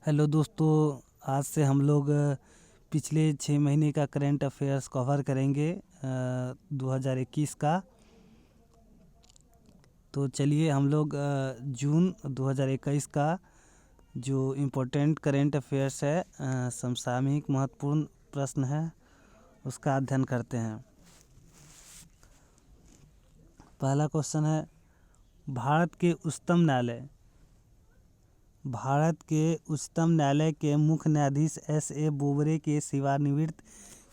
Hello दोस्तों, आज से हम लोग पिछले 6 महीने का करंट अफेयर्स कवर करेंगे 2021 का। तो चलिए हम लोग जून 2021 का जो इम्पोर्टेंट करंट अफेयर्स है, समसामयिक महत्वपूर्ण प्रश्न है, उसका अध्ययन करते हैं। पहला क्वेश्चन है, भारत के उच्चतम न्यायालय के मुख्य न्यायाधीश S.A. बोबड़े के सेवानिवृत्ति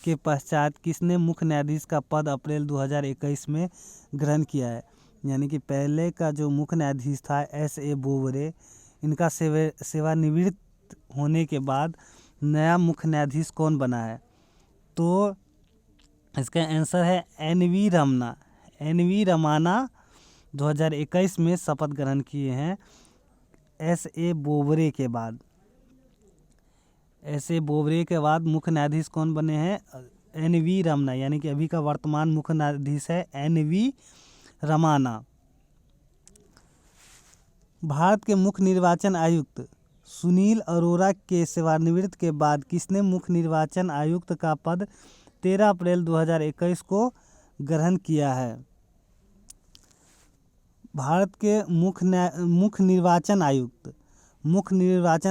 के पश्चात किसने मुख्य न्यायाधीश का पद अप्रैल 2021 में ग्रहण किया है। यानी कि पहले का जो मुख्य न्यायाधीश था S.A. बोबड़े, इनका सेवानिवृत्त होने के बाद नया मुख्य न्यायाधीश कौन बना है। तो इसका आंसर है N.V. रमन्ना। N.V. रमन्ना 2021 में शपथ ग्रहण किए हैं S.A. बोबड़े के बाद। S.A. बोबड़े के बाद मुख्य न्यायाधीश कौन बने हैं? N.V. रमन्ना, यानी कि अभी का वर्तमान मुख्य न्यायाधीश है N.V. रमन्ना। भारत के मुख्य निर्वाचन आयुक्त सुनील अरोड़ा के सेवानिवृत्ति के बाद किसने मुख्य निर्वाचन आयुक्त का पद 13 अप्रैल 2021 को ग्रहण किया है। भारत के मुख्य निर्वाचन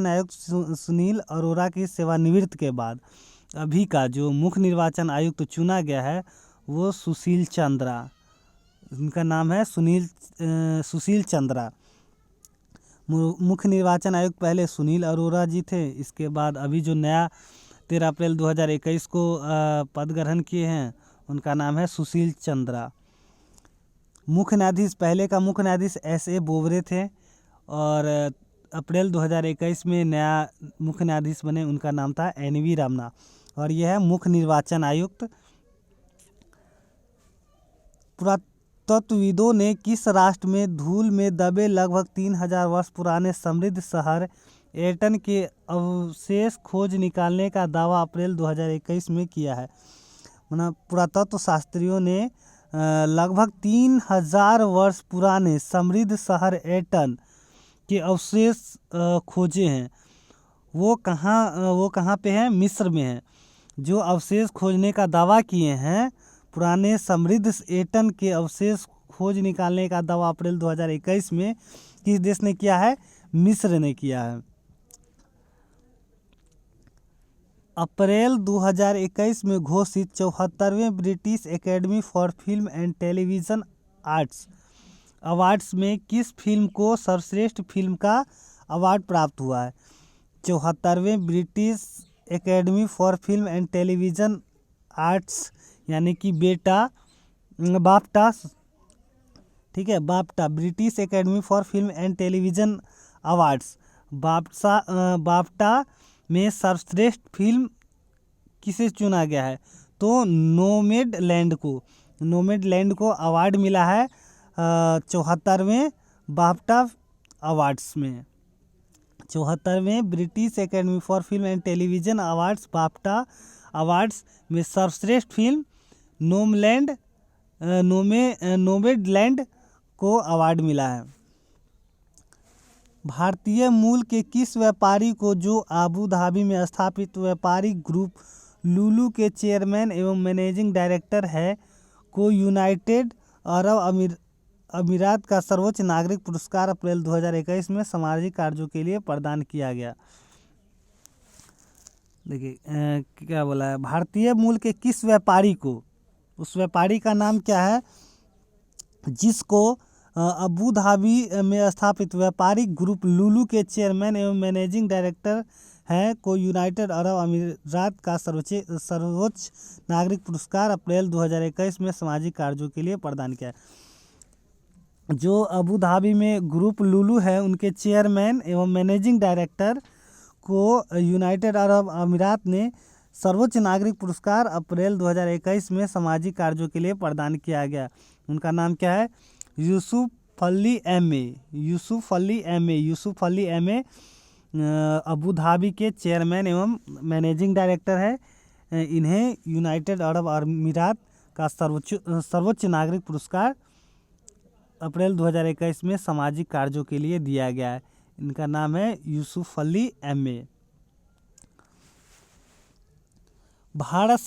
आयुक्त सुनील अरोड़ा की सेवानिवृत्ति के बाद अभी का जो मुख्य निर्वाचन आयुक्त चुना गया है वो सुशील चंद्रा, उनका नाम है सुशील चंद्रा। मुख्य निर्वाचन आयुक्त पहले सुनील अरोड़ा जी थे, इसके बाद अभी जो नया 13 अप्रैल 2021 को पद ग्रहण किए हैं उनका नाम है सुशील चंद्रा। मुख्य न्यायाधीश, पहले का मुख्य न्यायाधीश S.A. बोबड़े थे और अप्रैल 2021 में नया मुख्य न्यायाधीश बने, उनका नाम था N.V. रमन्ना और यह है मुख्य निर्वाचन आयुक्त। पुरातत्वविदों ने किस राष्ट्र में धूल में दबे लगभग 3000 वर्ष पुराने समृद्ध शहर एटन के अवशेष खोज निकालने का दावा अप्रैल 2021 में किया है। मतलब पुरातत्व शास्त्रियों ने लगभग 3000 वर्ष पुराने समृद्ध शहर एटन के अवशेष खोजे हैं। वो कहाँ पे हैं? मिस्र में है। जो अवशेष खोजने का दावा किए हैं, पुराने समृद्ध एटन के अवशेष खोज निकालने का दावा अप्रैल 2021 में किस देश ने किया है? मिस्र ने किया है। अप्रैल 2021 में घोषित 74वें British Academy for film and television arts awards में किस फिल्म को सर्वश्रेष्ठ फिल्म का अवार्ड प्राप्त हुआ है। 74वें British Academy for film and television arts यानी कि बाफ्टा, ठीक है, British Academy for film and television awards BAFTA में सर्वश्रेष्ठ फिल्म किसे चुना गया है? तो नोमैडलैंड को अवार्ड मिला है 74वें बाफ्टा अवार्ड्स में। 74वें British Academy for film and television awards BAFTA awards में सर्वश्रेष्ठ फिल्म नोमैडलैंड को अवार्ड मिला है। भारतीय मूल के किस व्यापारी को, जो आबू धाबी में स्थापित व्यापारिक ग्रुप लुलु के चेयरमैन एवं मैनेजिंग डायरेक्टर है, को यूनाइटेड अरब अमीरात का सर्वोच्च नागरिक पुरस्कार अप्रैल 2021 में सामाजिक कार्यों के लिए प्रदान किया गया। देखिए क्या बोला है, भारतीय मूल के किस व्यापारी को, उस व्यापारी का नाम क्या है जिसको अबू धाबी में स्थापित व्यापारिक ग्रुप लुलु के चेयरमैन एवं मैनेजिंग डायरेक्टर हैं, को यूनाइटेड अरब अमीरात का सर्वोच्च नागरिक पुरस्कार अप्रैल 2021 में सामाजिक कार्यों के लिए प्रदान किया। जो अबू धाबी में ग्रुप लुलु है उनके चेयरमैन एवं मैनेजिंग डायरेक्टर को यूनाइटेड अरब अमीरात ने सर्वोच्च नागरिक पुरस्कार अप्रैल 2021 में सामाजिक कार्यों के लिए प्रदान किया गया। उनका नाम क्या है? Yusuf Ali M A Abu Dhabi के चेयरमैन एवं मैनेजिंग डायरेक्टर है। इन्हें यूनाइटेड अरब अमीरात का सर्वोच्च नागरिक पुरस्कार अप्रैल 2021 में सामाजिक कार्यों के लिए दिया गया है। इनका नाम है यूसुफ अली MA। भारत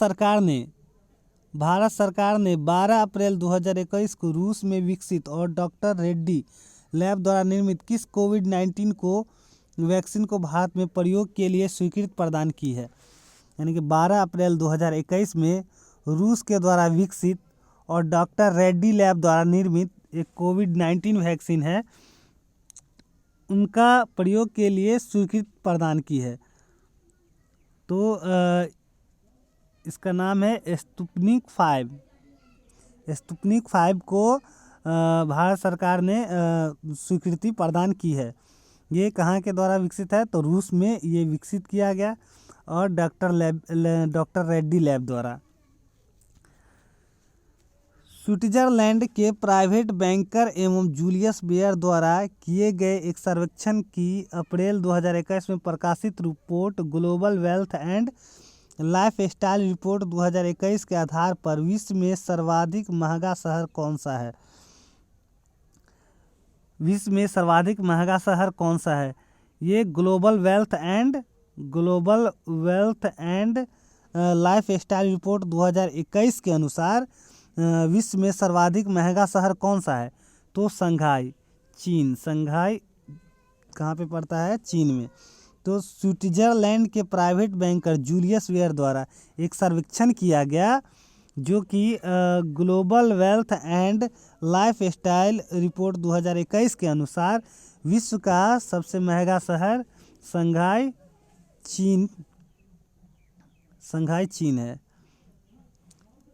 सरकार ने 12 अप्रैल 2021 को रूस में विकसित और डॉक्टर रेड्डी लैब द्वारा निर्मित किस कोविड-19 को वैक्सीन को भारत में प्रयोग के लिए स्वीकृति प्रदान की है। यानी कि 12 अप्रैल 2021 में रूस के द्वारा विकसित और डॉक्टर रेड्डी लैब द्वारा निर्मित एक कोविड-19 वैक्सीन है, उनका प्रयोग के लिए स्वीकृति प्रदान की है। तो इसका नाम है स्पुतनिक 5। स्पुतनिक 5 को भारत सरकार ने स्वीकृति प्रदान की है। ये कहाँ के द्वारा विकसित है, तो रूस में ये विकसित किया गया और डॉक्टर रेड्डी लैब द्वारा। स्विट्जरलैंड के प्राइवेट बैंकर एवं जूलियस बेयर द्वारा किए गए एक सर्वेक्षण की अप्रैल 2021 में प्रकाशित report global wealth and life style report 2021 के आधार पर विश्व में सर्वाधिक महंगा शहर कौन सा है। विश्व में सर्वाधिक महंगा शहर कौन सा है। ये global wealth and life style report 2021 के अनुसार विश्व में सर्वाधिक महंगा शहर कौन सा है, तो संघाई चीन। संघाई कहाँ पे पड़ता है, चीन में। तो स्विट्जरलैंड के प्राइवेट बैंकर जूलियस बेयर द्वारा एक सर्वेक्षण किया गया जो कि global wealth and life style report 2021 के अनुसार विश्व का सबसे महंगा शहर संघाई चीन है।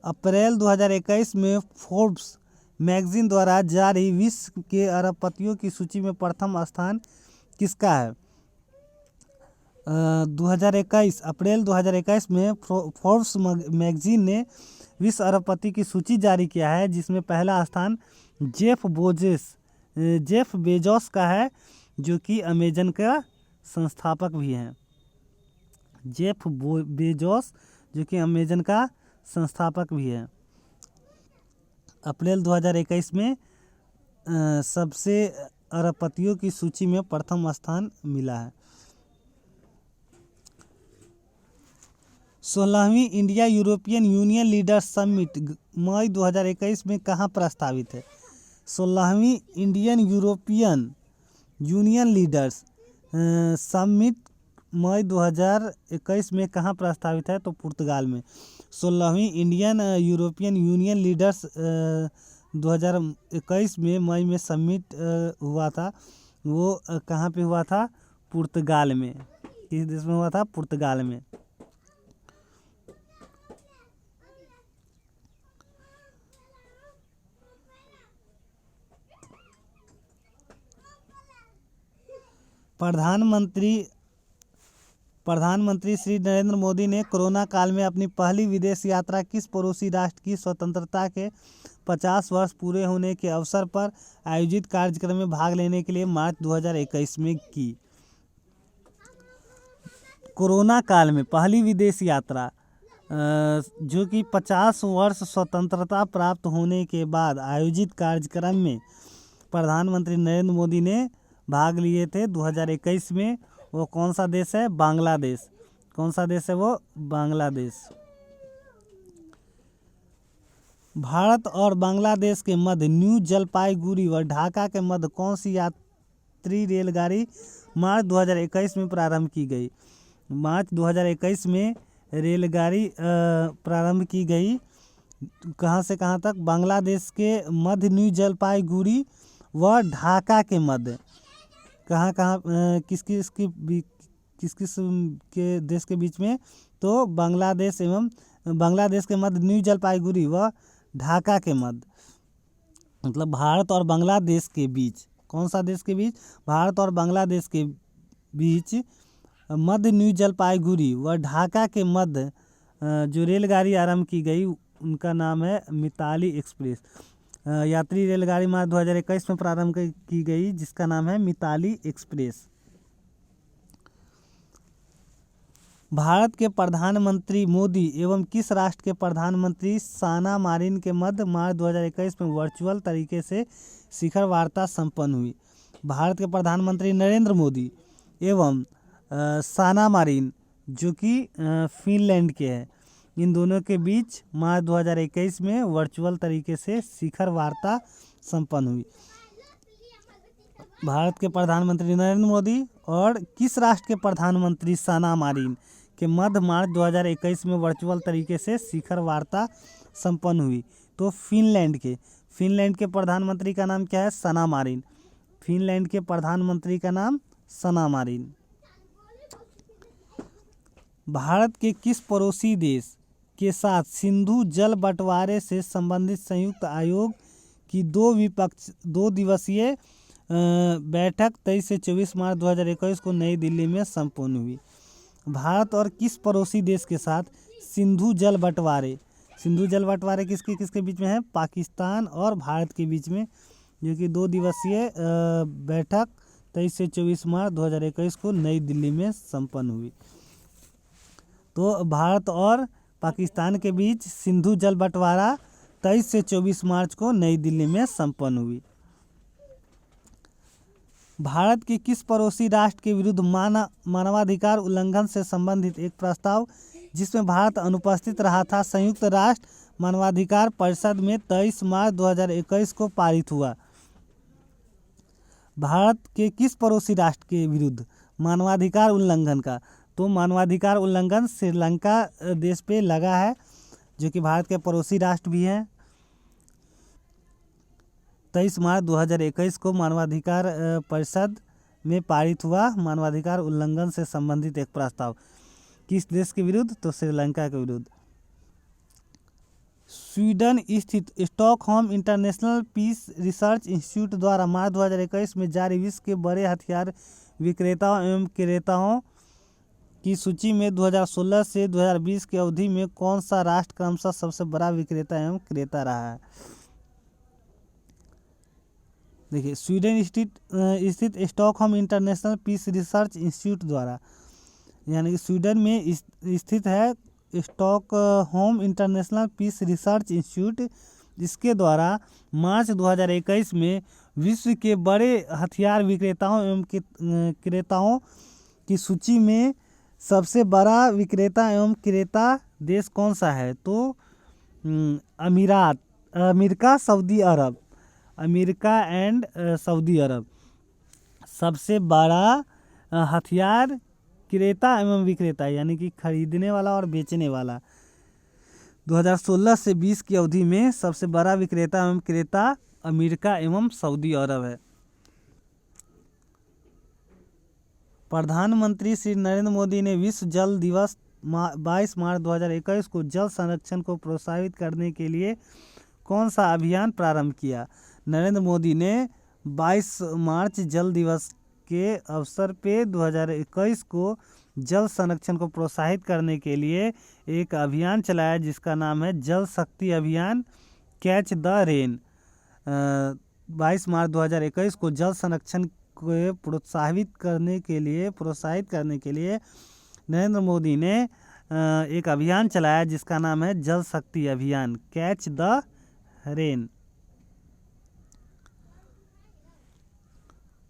अप्रैल 2021 में फोर्ब्स मैगजीन द्वारा जारी विश्व के अरबपतियों की सूची में प्रथम स्थान किसका है। अप्रैल 2021 में फोर्ब्स मैगजीन ने विश्व अरबपति की सूची जारी किया है, जिसमें पहला स्थान जेफ बेजोस का है, जो कि अमेजन का संस्थापक भी हैं। जेफ बेजोस जो कि अमेजन का संस्थापक भी है। अप्रैल 2021 में सबसे अरबपतियों की सूची में प्रथम स्थान मिला है। 16वीं India European Union leaders summit मई 2021 में कहाँ प्रस्तावित है। 16वीं Indian European Union leaders summit मई 2021 में कहाँ प्रस्तावित है, तो पुर्तगाल में। 16वीं इंडियन यूरोपियन यूनियन लीडर्स 2021 में मई में समिट हुआ था। वो कहाँ पे हुआ था, पुर्तगाल में। किस देश में हुआ था, पुर्तगाल में। प्रधानमंत्री श्री नरेंद्र मोदी ने कोरोना काल में अपनी पहली विदेश यात्रा किस पड़ोसी राष्ट्र की स्वतंत्रता के 50 वर्ष पूरे होने के अवसर पर आयोजित कार्यक्रम में भाग लेने के लिए मार्च 2021 में की। कोरोना काल में पहली विदेश यात्रा जो कि 50 वर्ष स्वतंत्रता प्राप्त होने के बाद आयोजित कार्यक्रम में प्रधानमंत्री नरेंद्र मोदी ने भाग लिए थे 2021 में। वो कौन सा देश है, बांग्लादेश। कौन सा देश है वो, बांग्लादेश। भारत और बांग्लादेश के मध्य न्यू जलपाईगुड़ी व ढाका के मध्य कौन सी यात्री रेलगाड़ी मार्च 2021 में प्रारंभ की गई। मार्च 2021 में रेलगाड़ी प्रारंभ की गई। कहाँ से कहाँ तक, बांग्लादेश के मध्य न्यू जलपाईगुड़ी व ढाका के मध्य। कहाँ किस किस के देश के बीच में, तो बांग्लादेश के मध्य न्यू जलपाईगुड़ी व ढाका के मध्य, मतलब भारत और बांग्लादेश के बीच। कौन सा देश के बीच, भारत और बांग्लादेश के बीच मध्य न्यू जलपाईगुड़ी व ढाका के मध्य जो रेलगाड़ी आरंभ की गई उनका नाम है मिताली एक्सप्रेस। यात्री रेलगाड़ी मार्च 2021 में प्रारंभ की गई, जिसका नाम है मिताली एक्सप्रेस। भारत के प्रधानमंत्री मोदी एवं किस राष्ट्र के प्रधानमंत्री साना मारिन के मध्य मार्च 2021 में वर्चुअल तरीके से शिखर वार्ता संपन्न हुई। भारत के प्रधानमंत्री नरेंद्र मोदी एवं साना मारिन जो कि फिनलैंड के हैं, इन दोनों के बीच मार्च 2021 में वर्चुअल तरीके से शिखर वार्ता संपन्न हुई। भारत के प्रधानमंत्री नरेंद्र मोदी और किस राष्ट्र के प्रधानमंत्री साना मारिन के मध्य मार्च 2021 में वर्चुअल तरीके से शिखर वार्ता संपन्न हुई? तो फिनलैंड के प्रधानमंत्री का नाम क्या है? साना मारिन। फिनलैंड के प्रधानमंत्री का नाम साना मारिन। भारत के किस पड़ोसी देश के साथ सिंधु जल बंटवारे से संबंधित संयुक्त आयोग की दो दिवसीय बैठक 23 से 24 मार्च 2021 को नई दिल्ली में संपन्न हुई? भारत और किस पड़ोसी देश के साथ सिंधु जल बंटवारे किसके किसके बीच में है? पाकिस्तान और भारत के बीच में, जो कि 2 दिवसीय बैठक 23 से 24 मार्च 2021 को नई दिल्ली में संपन्न हुई। तो भारत और पाकिस्तान के बीच सिंधु जल बंटवारा 23 से 24 मार्च को नई दिल्ली में संपन्न हुई। भारत के किस पड़ोसी राष्ट्र के विरुद्ध मानवाधिकार उल्लंघन से संबंधित एक प्रस्ताव जिसमें भारत अनुपस्थित रहा था संयुक्त राष्ट्र मानवाधिकार परिषद में 23 मार्च 2021 को पारित हुआ? भारत के किस पड़ोसी राष्ट्र के विरुद्ध मानवाधिकार उल्लंघन का? तो मानवाधिकार उल्लंघन श्रीलंका देश पे लगा है, जो कि भारत के पड़ोसी राष्ट्र भी हैं। 23 मार्च 2021 को मानवाधिकार परिषद में पारित हुआ मानवाधिकार उल्लंघन से संबंधित एक प्रस्ताव। किस देश के विरुद्ध? तो श्रीलंका के विरुद्ध। स्वीडन स्थित Stockholm International Peace Research Institute द्वारा मार्च 2021 में जारी विश्व के बड़े हथियार विक्रेताओं एवं क्रेताओं की सूची में 2016 से 2020 की अवधि में कौन सा राष्ट्र क्रमशः सबसे बड़ा विक्रेता एवं क्रेता रहा है? देखिए, स्वीडन स्थित Stockholm International Peace Research Institute द्वारा, यानी कि स्वीडन में स्थित है Stockholm International Peace Research Institute, जिसके द्वारा मार्च 2021 में विश्व के बड़े हथियार विक्रेताओं एवं क्रेताओं की सूची में सबसे बड़ा विक्रेता एवं क्रेता देश कौन सा है? तो अमेरिका एंड सऊदी अरब सबसे बड़ा हथियार क्रेता एवं विक्रेता, यानी कि खरीदने वाला और बेचने वाला, 2016 से 20 की अवधि में सबसे बड़ा विक्रेता एवं क्रेता अमेरिका एवं सऊदी अरब है। प्रधानमंत्री श्री नरेंद्र मोदी ने विश्व जल दिवस 22 मार्च 2021 को जल संरक्षण को प्रोत्साहित करने के लिए कौन सा अभियान प्रारंभ किया? नरेंद्र मोदी ने 22 मार्च जल दिवस के अवसर पे 2021 को जल संरक्षण को प्रोत्साहित करने के लिए एक अभियान चलाया, जिसका नाम है जल शक्ति अभियान कैच द रेन। 22 मार्च 2021 को जल संरक्षण को प्रोत्साहित करने के लिए नरेंद्र मोदी ने एक अभियान चलाया, जिसका नाम है जल शक्ति अभियान कैच द रेन।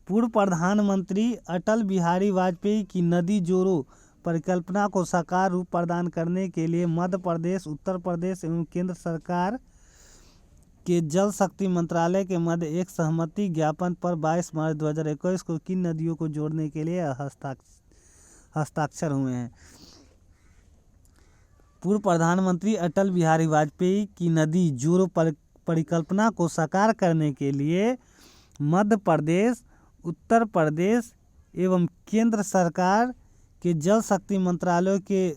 पूर्व प्रधानमंत्री अटल बिहारी वाजपेयी की नदी जोड़ो परिकल्पना को साकार रूप प्रदान करने के लिए मध्य प्रदेश, उत्तर प्रदेश एवं केंद्र सरकार के जल शक्ति मंत्रालय के मध्य एक सहमति ज्ञापन पर 22 मार्च 2021 को किन नदियों को जोड़ने के लिए हस्ताक्षर हुए हैं? पूर्व प्रधानमंत्री अटल बिहारी वाजपेयी की नदी जोड़ो परिकल्पना को साकार करने के लिए मध्य प्रदेश, उत्तर प्रदेश एवं केंद्र सरकार के जल शक्ति मंत्रालयों के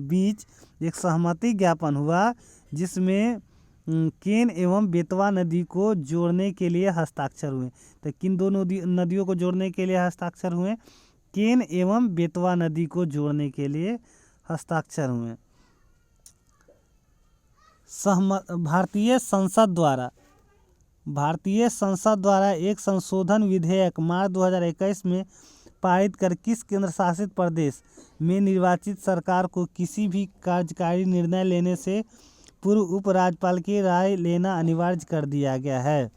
बीच एक सहमति ज्ञापन हुआ, जिसमें केन एवं बेतवा नदी को जोड़ने के लिए हस्ताक्षर हुए। तो किन दोनों नदियों को जोड़ने के लिए हस्ताक्षर हुए? केन एवं बेतवा नदी को जोड़ने के लिए हस्ताक्षर हुए। भारतीय संसद द्वारा एक संशोधन विधेयक मार्च 2021 में पारित कर किस केंद्र शासित प्रदेश में निर्वाचित सरकार को किसी भी कार्यकारी निर्णय लेने से पूर्व उपराज्यपाल की राय लेना अनिवार्य कर दिया गया है?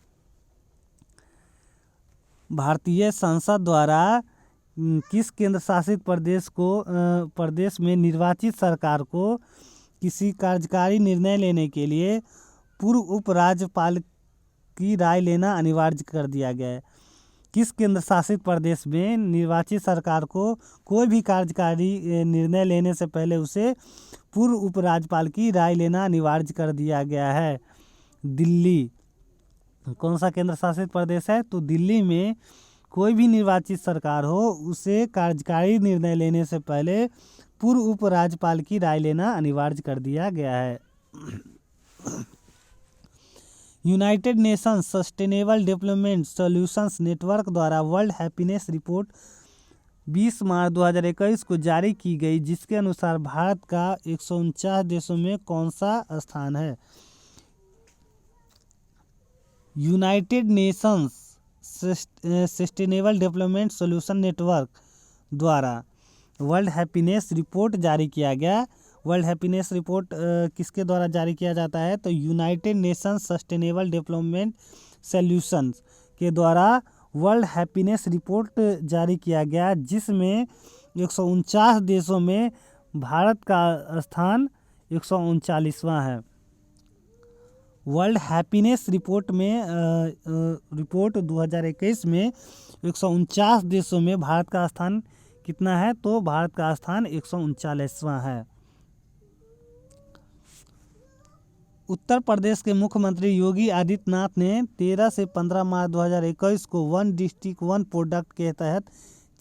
भारतीय संसद द्वारा किस केंद्र शासित प्रदेश में निर्वाचित सरकार को किसी कार्यकारी निर्णय लेने के लिए पूर्व उपराज्यपाल की राय लेना अनिवार्य कर दिया गया है? किस केंद्र शासित प्रदेश में निर्वाचित सरकार को कोई भी कार्यकारी निर्णय लेने से पहले उसे पूर्व उपराज्यपाल की राय लेना अनिवार्य कर दिया गया है? दिल्ली। कौन सा केंद्र शासित प्रदेश है? तो दिल्ली में कोई भी निर्वाचित सरकार हो उसे कार्यकारी निर्णय लेने से पहले पूर्व उपराज्यपाल की राय लेना अनिवार्य कर दिया गया है। United Nations sustainable development solutions network द्वारा वर्ल्ड हैप्पीनेस रिपोर्ट 20 मार्च 2021 को जारी की गई, जिसके अनुसार भारत का 149 देशों में कौन सा स्थान है? United Nations sustainable development solution network द्वारा वर्ल्ड हैप्पीनेस रिपोर्ट जारी किया गया। वर्ल्ड हैप्पीनेस रिपोर्ट किसके द्वारा जारी किया जाता है? तो United Nations sustainable development solutions के द्वारा वर्ल्ड हैप्पीनेस रिपोर्ट जारी किया गया, जिसमें 149 देशों में भारत का स्थान 139वां है। वर्ल्ड हैप्पीनेस रिपोर्ट में रिपोर्ट 2021 में 149 देशों में भारत का स्थान कितना है? तो भारत का स्थान 139वां है। उत्तर प्रदेश के मुख्यमंत्री योगी आदित्यनाथ ने 13 से 15 मार्च 2021 को वन डिस्ट्रिक्ट वन प्रोडक्ट के तहत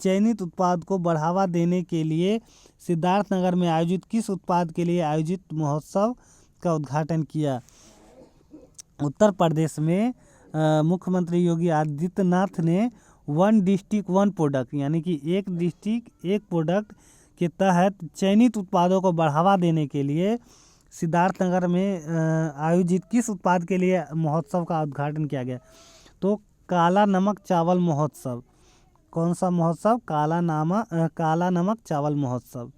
चयनित उत्पाद को बढ़ावा देने के लिए सिद्धार्थनगर में आयोजित किस उत्पाद के लिए आयोजित महोत्सव का उद्घाटन किया? उत्तर प्रदेश में मुख्यमंत्री योगी आदित्यनाथ ने वन डिस्ट्रिक्ट वन प्रोडक्ट यानी कि एक डिस्ट्रिक्ट एक प्रोडक्ट के तहत चयनित उत्पादों को बढ़ावा देने के लिए सिद्धार्थनगर में आयोजित किस उत्पाद के लिए महोत्सव का उद्घाटन किया गया? तो काला नमक चावल महोत्सव। कौन सा महोत्सव? काला नमक चावल महोत्सव।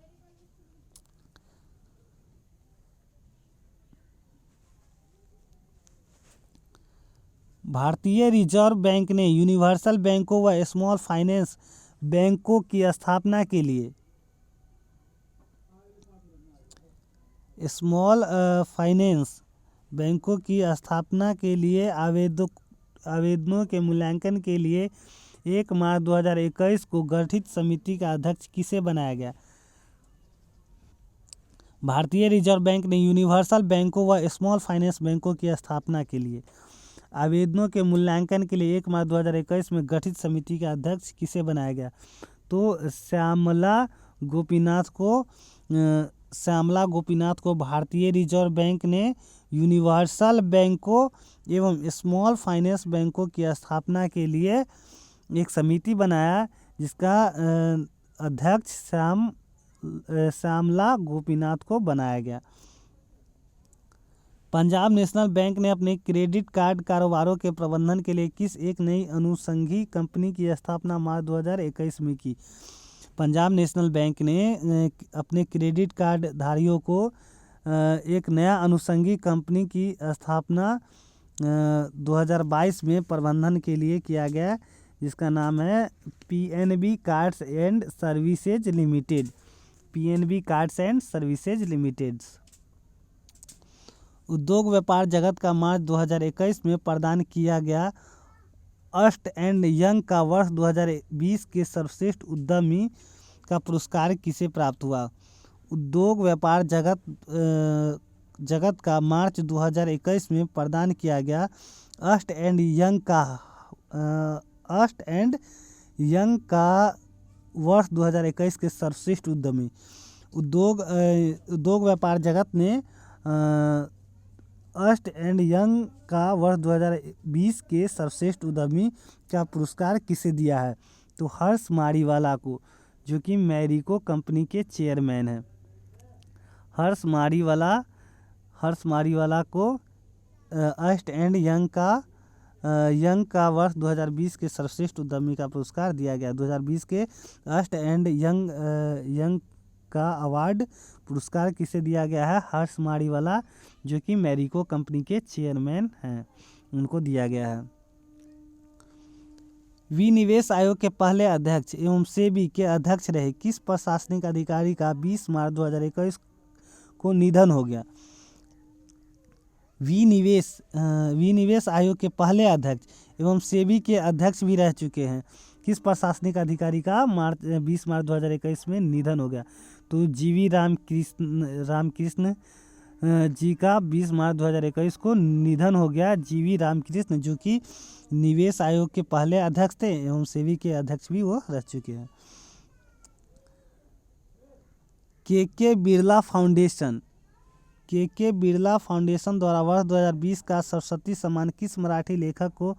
भारतीय रिजर्व बैंक ने यूनिवर्सल बैंकों व स्मॉल फाइनेंस बैंकों की स्थापना के लिए आवेदनों के मूल्यांकन के लिए 1 मार्च 2021 को गठित समिति का अध्यक्ष किसे बनाया गया? भारतीय रिजर्व बैंक ने यूनिवर्सल बैंकों व स्मॉल फाइनेंस बैंकों की स्थापना के लिए आवेदनों के मूल्यांकन के लिए 1 मार्च 2021 में गठित समिति का अध्यक्ष किसे बनाया गया? तो श्यामला गोपीनाथ को भारतीय रिजर्व बैंक ने यूनिवर्सल बैंकों एवं स्मॉल फाइनेंस बैंकों की स्थापना के लिए एक समिति बनाया, जिसका अध्यक्ष श्यामला गोपीनाथ को बनाया गया। पंजाब नेशनल बैंक ने अपने क्रेडिट कार्ड कारोबारों के प्रबंधन के लिए किस एक नई अनुषंगी कंपनी की स्थापना मार्च 2021 में की? पंजाब नेशनल बैंक ने अपने क्रेडिट कार्ड धारियों को एक नया अनुषंगी कंपनी की स्थापना 2022 में प्रबंधन के लिए किया गया, जिसका नाम है PNB cards and services limited. PNB cards and services limited. उद्योग व्यापार जगत का मार्च 2021 में प्रदान किया गया अर्स्ट एंड यंग का वर्ष 2020 के सर्वश्रेष्ठ उद्यमी का पुरस्कार किसे प्राप्त हुआ? उद्योग व्यापार जगत का मार्च 2021 में प्रदान किया गया अर्स्ट एंड यंग का वर्ष 2021 के सर्वश्रेष्ठ उद्यमी। उद्योग व्यापार जगत ने अर्स्ट एंड यंग का वर्ष 2020 के सर्वश्रेष्ठ उद्यमी का पुरस्कार किसे दिया है? तो हर्ष मारीवाला को, जो कि मैरिको कंपनी के चेयरमैन हैं। हर्ष मारीवाला को अर्स्ट एंड यंग का वर्ष 2020 के सर्वश्रेष्ठ उद्यमी का पुरस्कार दिया गया। 2020 के अर्स्ट एंड यंग का अवार्ड पुरस्कार किसे दिया गया है? हर्ष मारीवाला, जो कि मैरिको कंपनी के चेयरमैन हैं, उनको दिया गया है। विनिवेश आयोग के पहले अध्यक्ष एवं सेबी के अध्यक्ष रहे किस प्रशासनिक अधिकारी का 20 मार्च 2021 को निधन हो गया? विनिवेश आयोग के पहले अध्यक्ष एवं सेबी के अध्यक्ष भी रह चुके हैं किस प्रशासनिक अधिकारी का 20 मार्च 2021 में निधन हो गया? तो जीवी रामकृष्ण जी का 20 मार्च 2021 को निधन हो गया। जीवी रामकृष्ण जो कि निवेश आयोग के पहले अध्यक्ष थे एवं सेबी के अध्यक्ष भी वो रह चुके हैं। के बिरला फाउंडेशन द्वारा वर्ष 2020 का सरस्वती सम्मान किस मराठी लेखक को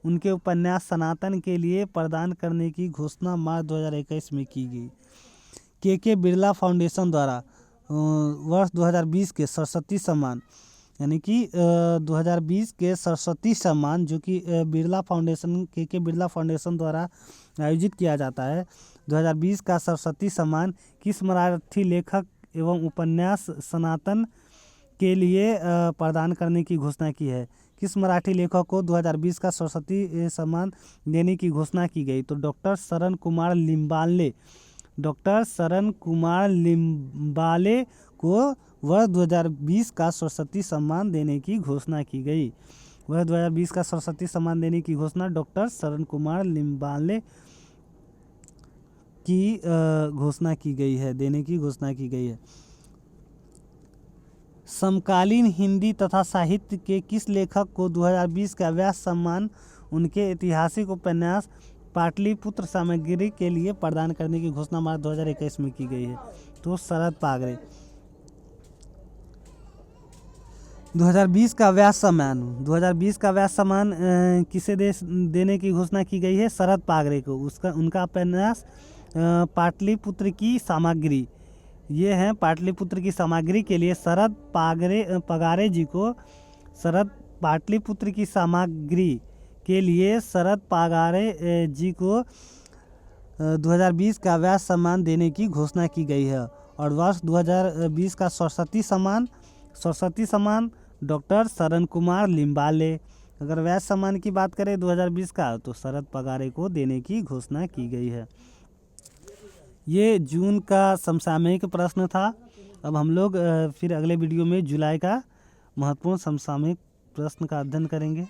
उनके उपन्यास सनातन के लिए प्रदान करने की घोषणा मार्च 2021 में की गई? के बिरला फाउंडेशन द्वारा वर्ष 2020 के सरस्वती सम्मान यानी कि 2020 के सरस्वती सम्मान जो कि बिरला फाउंडेशन के बिरला फाउंडेशन द्वारा आयोजित किया जाता है, 2020 का सरस्वती सम्मान किस मराठी लेखक एवं उपन्यास सनातन के लिए प्रदान करने की घोषणा की है? किस मराठी लेखक को 2020 का सरस्वती सम्मान देने की घोषणा की गई? तो डॉक्टर शरण कुमार लिम्बाले को वर्ष 2020 का सरस्वती सम्मान देने की घोषणा की गई। वर्ष 2020 का सरस्वती सम्मान देने की घोषणा डॉक्टर शरण कुमार लिम्बाले की घोषणा की गई है, देने की घोषणा की गई है। समकालीन हिंदी तथा साहित्य के किस लेखक को 2020 का व्यास सम्मान उनके ऐतिहासिक उपन्यास पाटलिपुत्र सामग्री के लिए प्रदान करने की घोषणा मार्च 2021 में की गई है? तो शरद पागरे। 2020 का व्यास सम्मान किसे देने की घोषणा की गई है? शरद पागरे को। उनका उपन्यास पाटलिपुत्र की सामग्री, ये हैं पाटलिपुत्र की सामग्री के लिए शरद पगारे जी को पाटलिपुत्र की सामग्री के लिए शरद पगारे जी को 2020 का व्यास सम्मान देने की घोषणा की गई है। और वर्ष 2020 का सरस्वती सम्मान डॉक्टर शरण कुमार लिम्बाले। अगर व्यास सम्मान की बात करें 2020 का तो शरद पगारे को देने की घोषणा की गई है। ये जून का समसामयिक प्रश्न था। अब हम लोग फिर अगले वीडियो में जुलाई का महत्वपूर्ण समसामयिक प्रश्न का अध्ययन करेंगे।